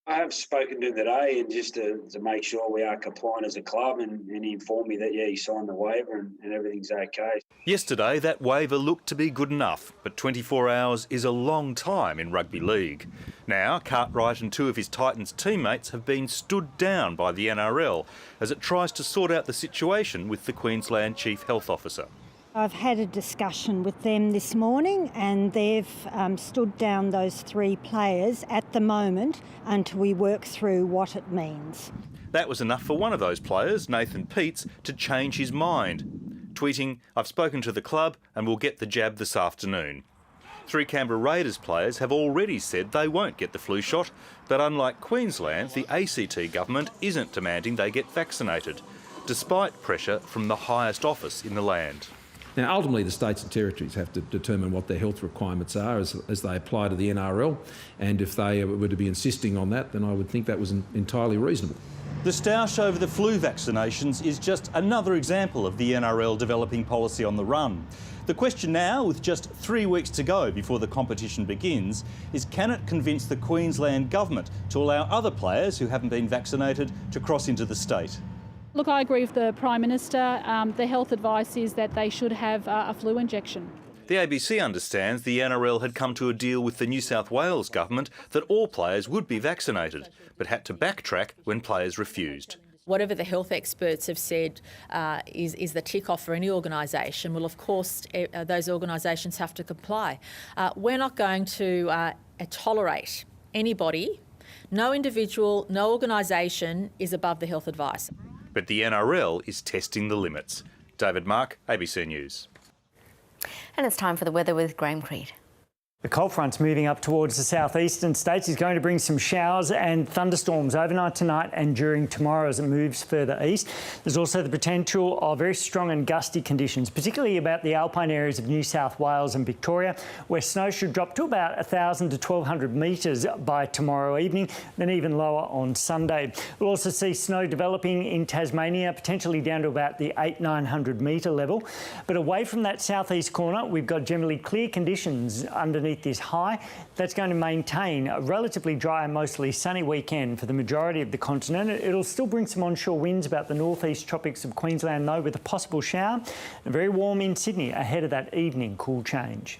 I have spoken to him today, and just to make sure we are compliant as a club, and he informed me that, yeah, he signed the waiver and everything's okay. Yesterday, that waiver looked to be good enough, but 24 hours is a long time in rugby league. Now, Cartwright and 2 of his Titans teammates have been stood down by the NRL as it tries to sort out the situation with the Queensland Chief Health Officer. I've had a discussion with them this morning, and they've stood down those 3 players at the moment until we work through what it means. That was enough for one of those players, Nathan Peets, to change his mind, tweeting, "I've spoken to the club and we'll get the jab this afternoon." 3 Canberra Raiders players have already said they won't get the flu shot, but unlike Queensland, the ACT government isn't demanding they get vaccinated, despite pressure from the highest office in the land. Now, ultimately, the states and territories have to determine what their health requirements are as they apply to the NRL, and if they were to be insisting on that, then I would think that was entirely reasonable. The stoush over the flu vaccinations is just another example of the NRL developing policy on the run. The question now, with just 3 weeks to go before the competition begins, is can it convince the Queensland government to allow other players who haven't been vaccinated to cross into the state? Look, I agree with the Prime Minister. The health advice is that they should have a flu injection. The ABC understands the NRL had come to a deal with the New South Wales government that all players would be vaccinated, but had to backtrack when players refused. Whatever the health experts have said is the tick-off for any organisation, well, of course, those organisations have to comply. We're not going to tolerate anybody, no individual, no organisation is above the health advice. But the NRL is testing the limits. David Mark, ABC News. And it's time for the weather with Graham Creed. The cold front's moving up towards the southeastern states is going to bring some showers and thunderstorms overnight tonight and during tomorrow as it moves further east. There's also the potential of very strong and gusty conditions, particularly about the alpine areas of New South Wales and Victoria, where snow should drop to about 1,000 to 1,200 metres by tomorrow evening, then even lower on Sunday. We'll also see snow developing in Tasmania, potentially down to about the 800-900 metre level. But away from that southeast corner, we've got generally clear conditions underneath this high. That's going to maintain a relatively dry and mostly sunny weekend for the majority of the continent. It'll still bring some onshore winds about the northeast tropics of Queensland though, with a possible shower. And very warm in Sydney ahead of that evening cool change.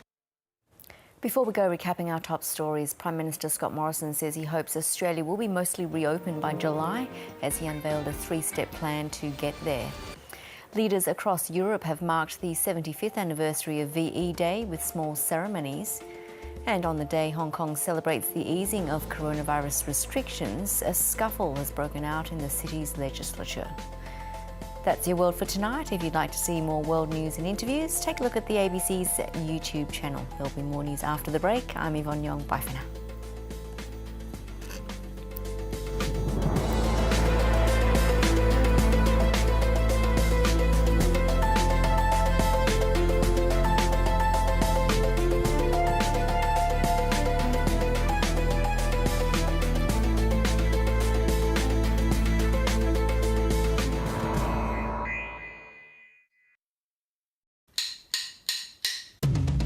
Before we go recapping our top stories, Prime Minister Scott Morrison says he hopes Australia will be mostly reopened by July as he unveiled a 3-step plan to get there. Leaders across Europe have marked the 75th anniversary of VE Day with small ceremonies. And on the day Hong Kong celebrates the easing of coronavirus restrictions, a scuffle has broken out in the city's legislature. That's your world for tonight. If you'd like to see more world news and interviews, take a look at the ABC's YouTube channel. There'll be more news after the break. I'm Yvonne Yong. Bye for now.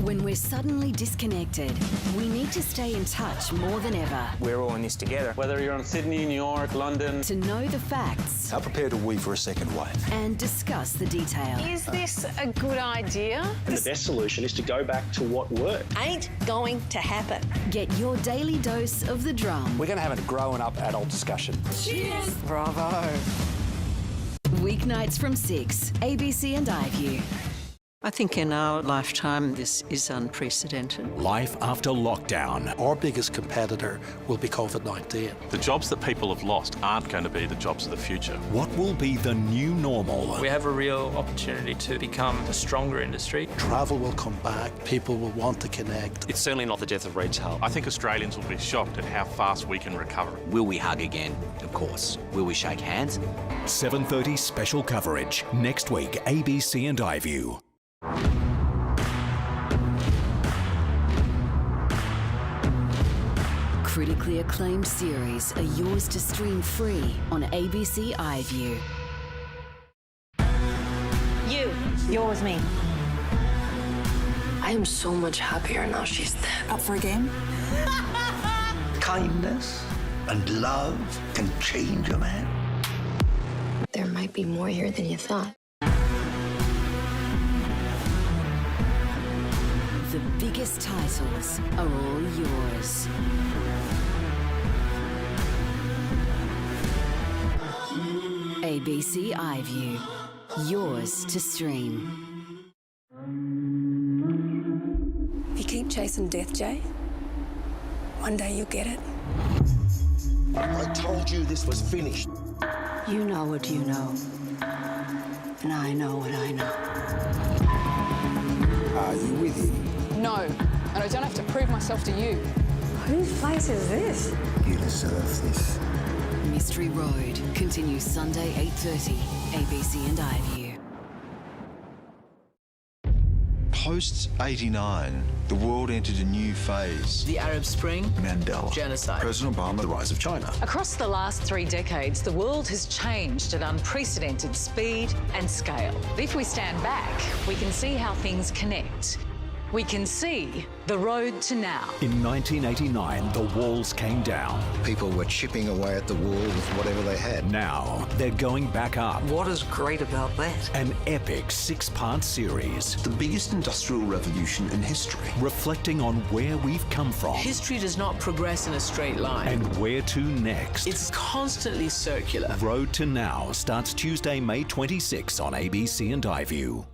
When we're suddenly disconnected, we need to stay in touch more than ever. We're all in this together. Whether you're in Sydney, New York, London. To know the facts. How prepared are we for a second wave? And discuss the detail. Is this a good idea? And the best solution is to go back to what worked. Ain't going to happen. Get your daily dose of the drum. We're going to have a growing up adult discussion. Cheers! Bravo! Weeknights from 6, ABC and iView. I think in our lifetime this is unprecedented. Life after lockdown. Our biggest competitor will be COVID-19. The jobs that people have lost aren't going to be the jobs of the future. What will be the new normal? We have a real opportunity to become a stronger industry. Travel will come back. People will want to connect. It's certainly not the death of retail. I think Australians will be shocked at how fast we can recover. Will we hug again? Of course. Will we shake hands? 7:30 special coverage. Next week, ABC and iView. Critically acclaimed series are yours to stream free on ABC iView. You're with me. I am so much happier now she's dead. Up for a game? Kindness and love can change a man. There might be more here than you thought. The biggest titles are all yours. ABC iView, yours to stream. If you keep chasing death, Jay, one day you'll get it. I told you this was finished. You know what you know, and I know what I know. Are you with him? No, and I don't have to prove myself to you. Whose place is this? You deserve this. Mystery Road continues Sunday 8:30, ABC and iView. Post 89, the world entered a new phase. The Arab Spring, Mandela, genocide, President Obama, the rise of China. Across the last 3 decades, the world has changed at unprecedented speed and scale. If we stand back, we can see how things connect. We can see the road to now. In 1989, the walls came down. People were chipping away at the wall with whatever they had. Now, they're going back up. What is great about that? An epic 6-part series. The biggest industrial revolution in history. Reflecting on where we've come from. History does not progress in a straight line. And where to next. It's constantly circular. Road to Now starts Tuesday, May 26 on ABC and iView.